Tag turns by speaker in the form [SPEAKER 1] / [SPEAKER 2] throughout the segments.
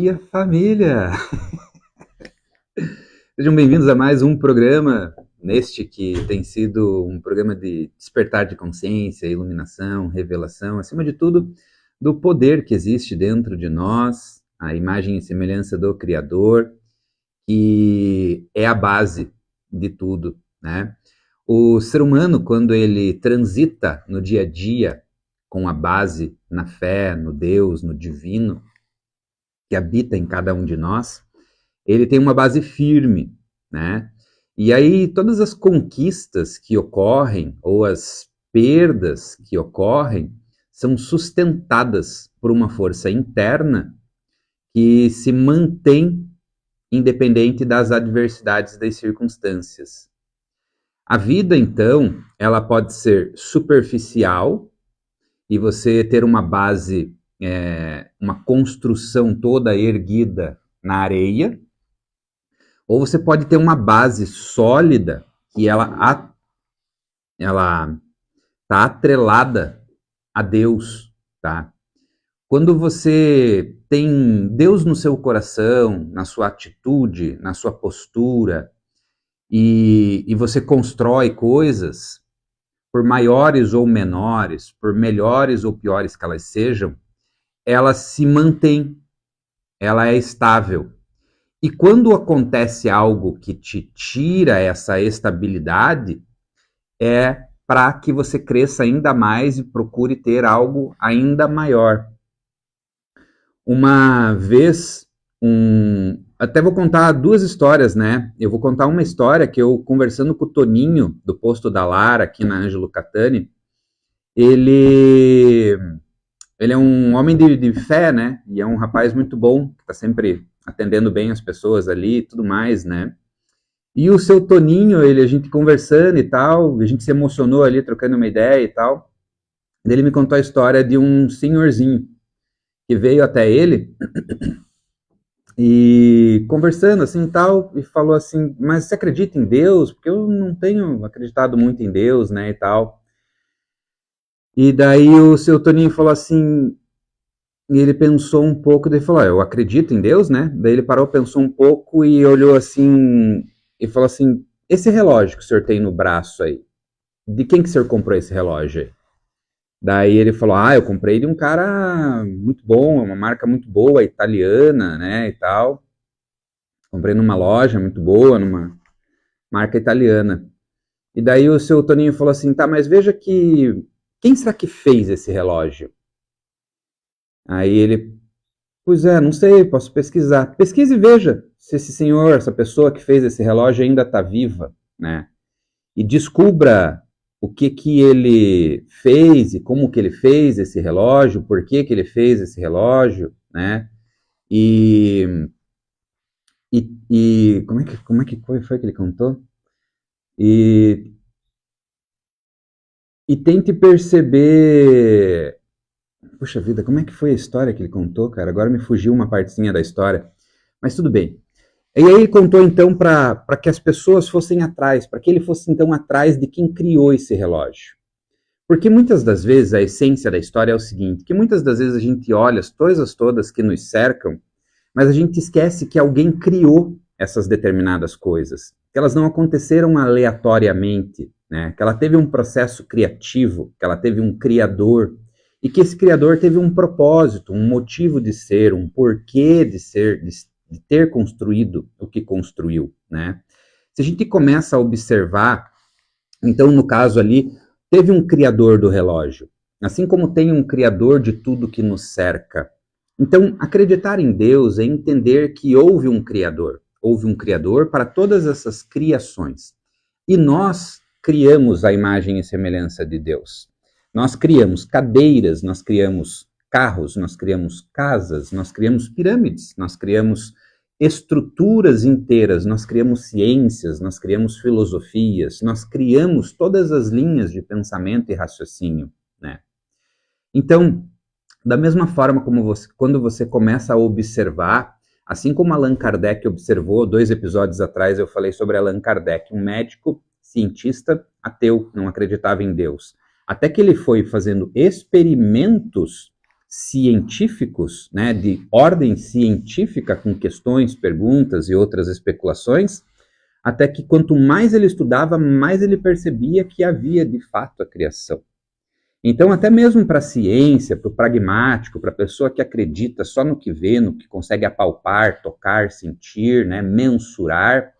[SPEAKER 1] dia, família! Sejam bem-vindos a mais um programa, neste que tem sido um programa de despertar de consciência, iluminação, revelação, acima de tudo, do poder que existe dentro de nós, a imagem e semelhança do Criador, que é a base de tudo, né? O ser humano, quando ele transita no dia a dia com a base na fé, no Deus, no divino, que habita em cada um de nós, ele tem uma base firme, né? E aí todas as conquistas que ocorrem ou as perdas que ocorrem são sustentadas por uma força interna que se mantém independente das adversidades das circunstâncias. A vida, então, ela pode ser superficial e você ter uma base, uma construção toda erguida na areia, ou você pode ter uma base sólida que ela está atrelada a Deus, tá? Quando você tem Deus no seu coração, na sua atitude, na sua postura, e você constrói coisas, por maiores ou menores, por melhores ou piores que elas sejam, ela se mantém, ela é estável. E quando acontece algo que te tira essa estabilidade, é para que você cresça ainda mais e procure ter algo ainda maior. Uma vez, até vou contar duas histórias, né? Eu vou contar uma história que eu, conversando com o Toninho, do Posto da Lara, aqui na Ângelo Catani, ele é um homem de fé, né? E é um rapaz muito bom, que está sempre atendendo bem as pessoas ali e tudo mais, né? E o seu Toninho, a gente conversando e tal, a gente se emocionou ali, trocando uma ideia e tal. Ele me contou a história de um senhorzinho que veio até ele e conversando assim e tal, e falou assim, mas você acredita em Deus? Porque eu não tenho acreditado muito em Deus, né, e tal. E daí o seu Toninho falou assim, e ele pensou um pouco, daí falou, eu acredito em Deus, né? Daí ele parou, pensou um pouco e olhou assim, e falou assim, esse relógio que o senhor tem no braço aí, de quem que o senhor comprou esse relógio aí? Daí ele falou, eu comprei de um cara muito bom, uma marca muito boa, italiana, né, e tal. Comprei numa loja muito boa, numa marca italiana. E daí o seu Toninho falou assim, tá, mas veja que, quem será que fez esse relógio? Aí ele, pois é, não sei, posso pesquisar. Pesquise e veja se esse senhor, essa pessoa que fez esse relógio ainda está viva, né? E descubra o que ele fez e como que ele fez esse relógio, por que ele fez esse relógio, né? E como é que foi que ele contou? E, e tente perceber. Puxa vida, como é que foi a história que ele contou, cara? Agora me fugiu uma partezinha da história. Mas tudo bem. E aí ele contou então para que as pessoas fossem atrás, para que ele fosse então atrás de quem criou esse relógio. Porque muitas das vezes a essência da história é o seguinte, que muitas das vezes a gente olha as coisas todas que nos cercam, mas a gente esquece que alguém criou essas determinadas coisas, que elas não aconteceram aleatoriamente, né? Que ela teve um processo criativo, que ela teve um criador, e que esse criador teve um propósito, um motivo de ser, um porquê de ser, de ter construído o que construiu, né? Se a gente começa a observar, então no caso ali, teve um criador do relógio, assim como tem um criador de tudo que nos cerca. Então, acreditar em Deus é entender que houve um criador para todas essas criações. E nós criamos a imagem e semelhança de Deus. Nós criamos cadeiras, nós criamos carros, nós criamos casas, nós criamos pirâmides, nós criamos estruturas inteiras, nós criamos ciências, nós criamos filosofias, nós criamos todas as linhas de pensamento e raciocínio, né? Então, da mesma forma como quando você começa a observar, assim como Allan Kardec observou, 2 episódios atrás eu falei sobre Allan Kardec, um médico, cientista, ateu, não acreditava em Deus. Até que ele foi fazendo experimentos científicos, né, de ordem científica, com questões, perguntas e outras especulações, até que quanto mais ele estudava, mais ele percebia que havia de fato a criação. Então, até mesmo para a ciência, para o pragmático, para a pessoa que acredita só no que vê, no que consegue apalpar, tocar, sentir, né, mensurar,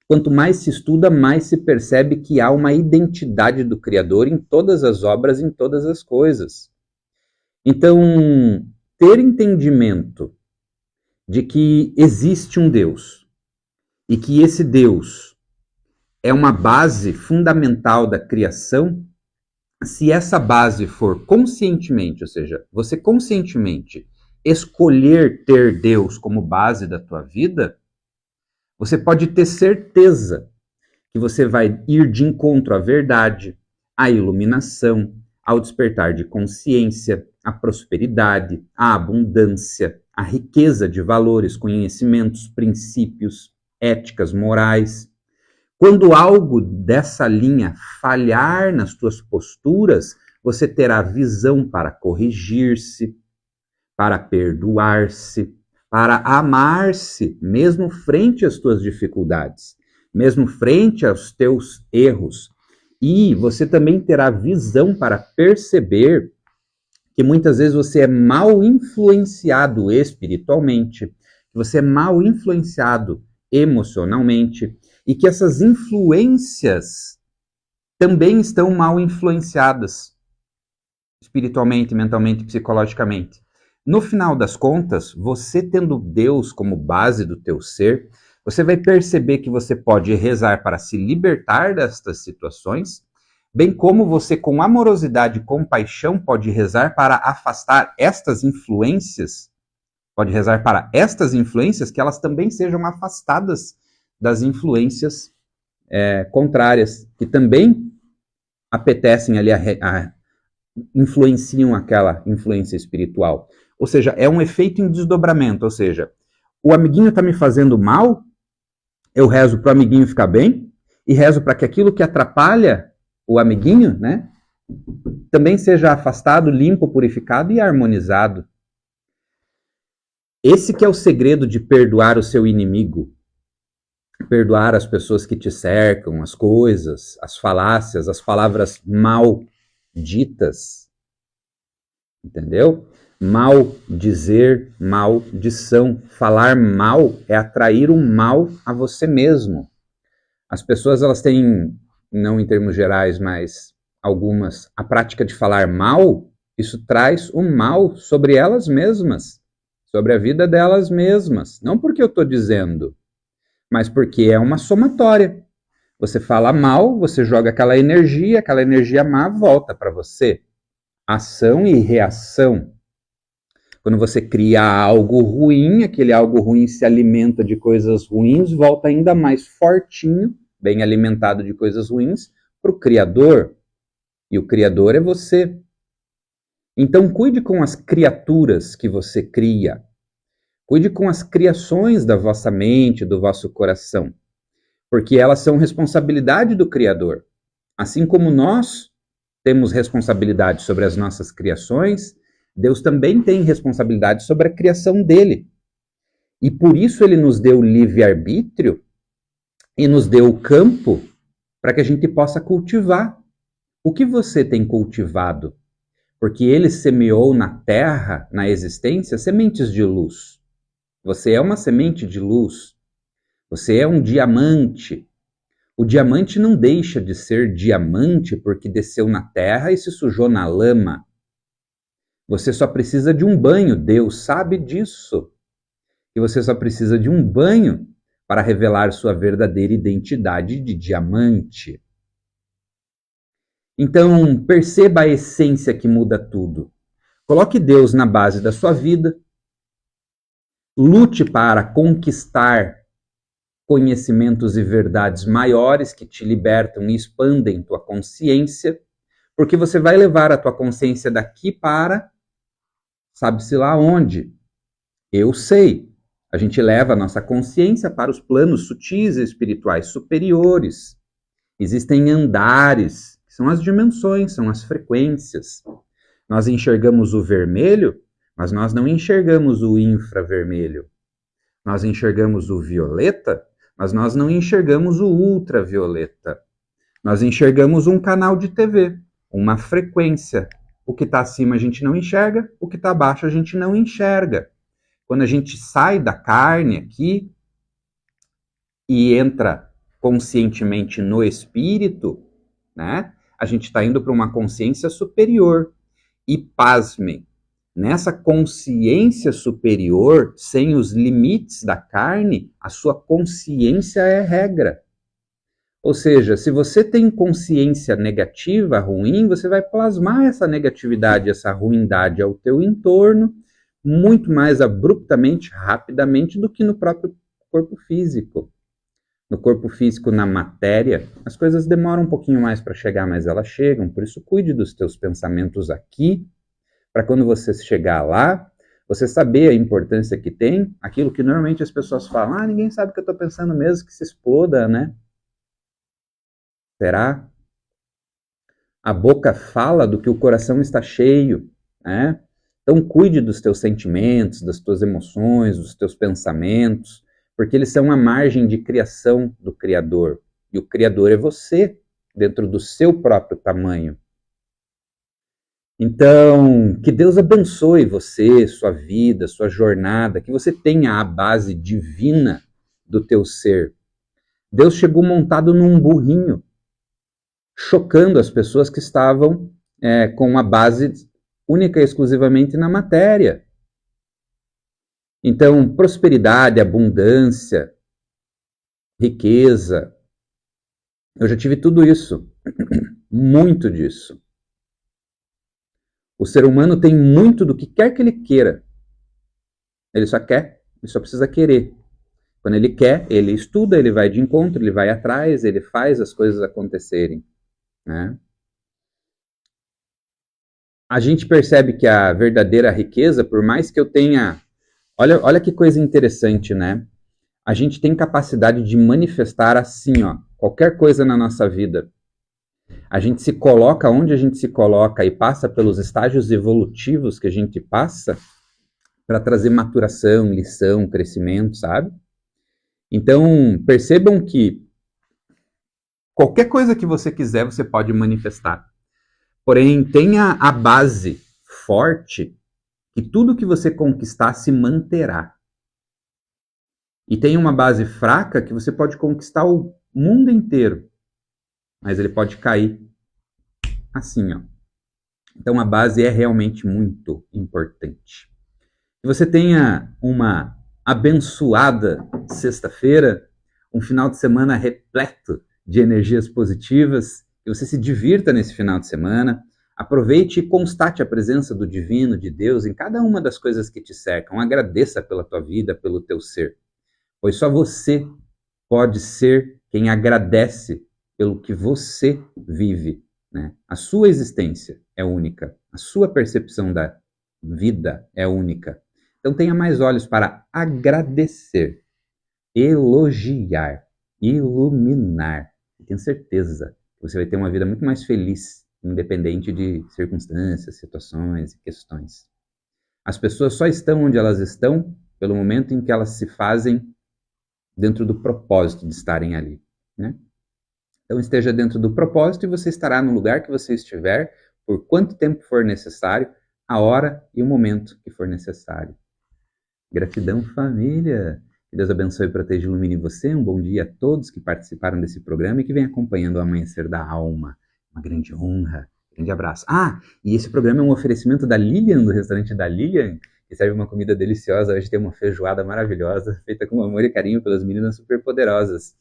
[SPEAKER 1] quanto mais se estuda, mais se percebe que há uma identidade do Criador em todas as obras, em todas as coisas. Então, ter entendimento de que existe um Deus e que esse Deus é uma base fundamental da criação, se essa base for conscientemente, ou seja, você conscientemente escolher ter Deus como base da tua vida, você pode ter certeza que você vai ir de encontro à verdade, à iluminação, ao despertar de consciência, à prosperidade, à abundância, à riqueza de valores, conhecimentos, princípios, éticas, morais. Quando algo dessa linha falhar nas tuas posturas, você terá visão para corrigir-se, para perdoar-se, para amar-se, mesmo frente às tuas dificuldades, mesmo frente aos teus erros. E você também terá visão para perceber que muitas vezes você é mal influenciado espiritualmente, que você é mal influenciado emocionalmente, e que essas influências também estão mal influenciadas espiritualmente, mentalmente, psicologicamente. No final das contas, você tendo Deus como base do teu ser, você vai perceber que você pode rezar para se libertar destas situações, bem como você, com amorosidade e compaixão, pode rezar para afastar estas influências, pode rezar para estas influências que elas também sejam afastadas das influências contrárias, que também apetecem ali, influenciam aquela influência espiritual. Ou seja, é um efeito em desdobramento, ou seja, o amiguinho está me fazendo mal, eu rezo para o amiguinho ficar bem, e rezo para que aquilo que atrapalha o amiguinho, né, também seja afastado, limpo, purificado e harmonizado. Esse que é o segredo de perdoar o seu inimigo, perdoar as pessoas que te cercam, as coisas, as falácias, as palavras mal ditas, entendeu? Mal dizer, maldição, falar mal é atrair o mal a você mesmo. As pessoas, elas têm, não em termos gerais, mas algumas, a prática de falar mal, isso traz o mal sobre elas mesmas, sobre a vida delas mesmas. Não porque eu estou dizendo, mas porque é uma somatória. Você fala mal, você joga aquela energia má volta para você. Ação e reação. Quando você cria algo ruim, aquele algo ruim se alimenta de coisas ruins, volta ainda mais fortinho, bem alimentado de coisas ruins, para o Criador. E o Criador é você. Então cuide com as criaturas que você cria. Cuide com as criações da vossa mente, do vosso coração. Porque elas são responsabilidade do Criador. Assim como nós temos responsabilidade sobre as nossas criações, Deus também tem responsabilidade sobre a criação dele. E por isso ele nos deu livre-arbítrio e nos deu o campo para que a gente possa cultivar. O que você tem cultivado? Porque ele semeou na terra, na existência, sementes de luz. Você é uma semente de luz. Você é um diamante. O diamante não deixa de ser diamante porque desceu na terra e se sujou na lama. Você só precisa de um banho, Deus sabe disso. E você só precisa de um banho para revelar sua verdadeira identidade de diamante. Então, perceba a essência que muda tudo. Coloque Deus na base da sua vida. Lute para conquistar conhecimentos e verdades maiores que te libertam e expandem tua consciência, porque você vai levar a tua consciência daqui para sabe-se lá onde. Eu sei. A gente leva a nossa consciência para os planos sutis e espirituais superiores. Existem andares, que são as dimensões, são as frequências. Nós enxergamos o vermelho, mas nós não enxergamos o infravermelho. Nós enxergamos o violeta, mas nós não enxergamos o ultravioleta. Nós enxergamos um canal de TV, uma frequência. O que está acima a gente não enxerga, o que está abaixo a gente não enxerga. Quando a gente sai da carne aqui e entra conscientemente no espírito, né, a gente está indo para uma consciência superior. E pasmem, nessa consciência superior, sem os limites da carne, a sua consciência é regra. Ou seja, se você tem consciência negativa, ruim, você vai plasmar essa negatividade, essa ruindade ao teu entorno muito mais abruptamente, rapidamente do que no próprio corpo físico. No corpo físico, na matéria, as coisas demoram um pouquinho mais para chegar, mas elas chegam. Por isso, cuide dos teus pensamentos aqui, para quando você chegar lá, você saber a importância que tem, aquilo que normalmente as pessoas falam, ninguém sabe o que eu estou pensando mesmo, que se exploda, né? Será? A boca fala do que o coração está cheio, né? Então cuide dos teus sentimentos, das tuas emoções, dos teus pensamentos, porque eles são a margem de criação do Criador. E o Criador é você, dentro do seu próprio tamanho. Então, que Deus abençoe você, sua vida, sua jornada, que você tenha a base divina do teu ser. Deus chegou montado num burrinho, chocando as pessoas que estavam com a base única e exclusivamente na matéria. Então, prosperidade, abundância, riqueza, eu já tive tudo isso, muito disso. O ser humano tem muito do que quer que ele queira. Ele só quer, ele só precisa querer. Quando ele quer, ele estuda, ele vai de encontro, ele vai atrás, ele faz as coisas acontecerem, né? A gente percebe que a verdadeira riqueza, por mais que eu tenha... Olha que coisa interessante, né? A gente tem capacidade de manifestar assim, ó, qualquer coisa na nossa vida. A gente se coloca onde a gente se coloca e passa pelos estágios evolutivos que a gente passa para trazer maturação, lição, crescimento, sabe? Então, percebam que qualquer coisa que você quiser, você pode manifestar. Porém, tenha a base forte que tudo que você conquistar se manterá. E tem uma base fraca que você pode conquistar o mundo inteiro, mas ele pode cair assim, ó. Então a base é realmente muito importante. Que você tenha uma abençoada sexta-feira, um final de semana repleto de energias positivas, que você se divirta nesse final de semana, aproveite e constate a presença do divino, de Deus, em cada uma das coisas que te cercam. Agradeça pela tua vida, pelo teu ser, pois só você pode ser quem agradece pelo que você vive, né? A sua existência é única, a sua percepção da vida é única. Então tenha mais olhos para agradecer, elogiar, iluminar. E tenho certeza que você vai ter uma vida muito mais feliz, independente de circunstâncias, situações e questões. As pessoas só estão onde elas estão pelo momento em que elas se fazem dentro do propósito de estarem ali, né? Então esteja dentro do propósito e você estará no lugar que você estiver, por quanto tempo for necessário, a hora e o momento que for necessário. Gratidão, família! Que Deus abençoe, proteja e ilumine você. Um bom dia a todos que participaram desse programa e que vem acompanhando o Amanhecer da Alma. Uma grande honra. Grande abraço. E esse programa é um oferecimento da Lilian, do restaurante da Lilian, que serve uma comida deliciosa. Hoje tem uma feijoada maravilhosa, feita com amor e carinho pelas meninas superpoderosas.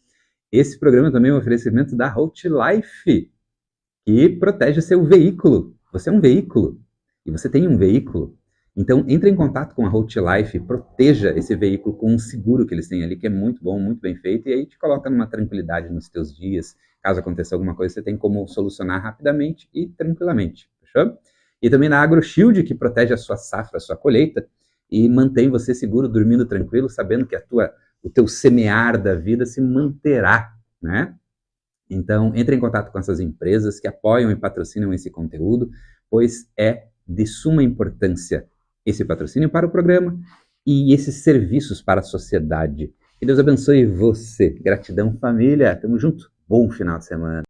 [SPEAKER 1] Esse programa também é um oferecimento da Hot Life, que protege o seu veículo. Você é um veículo, e você tem um veículo. Então, entre em contato com a Hot Life, proteja esse veículo com um seguro que eles têm ali, que é muito bom, muito bem feito, e aí te coloca numa tranquilidade nos teus dias. Caso aconteça alguma coisa, você tem como solucionar rapidamente e tranquilamente, fechou? E também na AgroShield, que protege a sua safra, a sua colheita, e mantém você seguro, dormindo tranquilo, sabendo que o teu semear da vida se manterá, né? Então, entre em contato com essas empresas que apoiam e patrocinam esse conteúdo, pois é de suma importância esse patrocínio para o programa e esses serviços para a sociedade. Que Deus abençoe você. Gratidão, família. Tamo junto. Bom final de semana.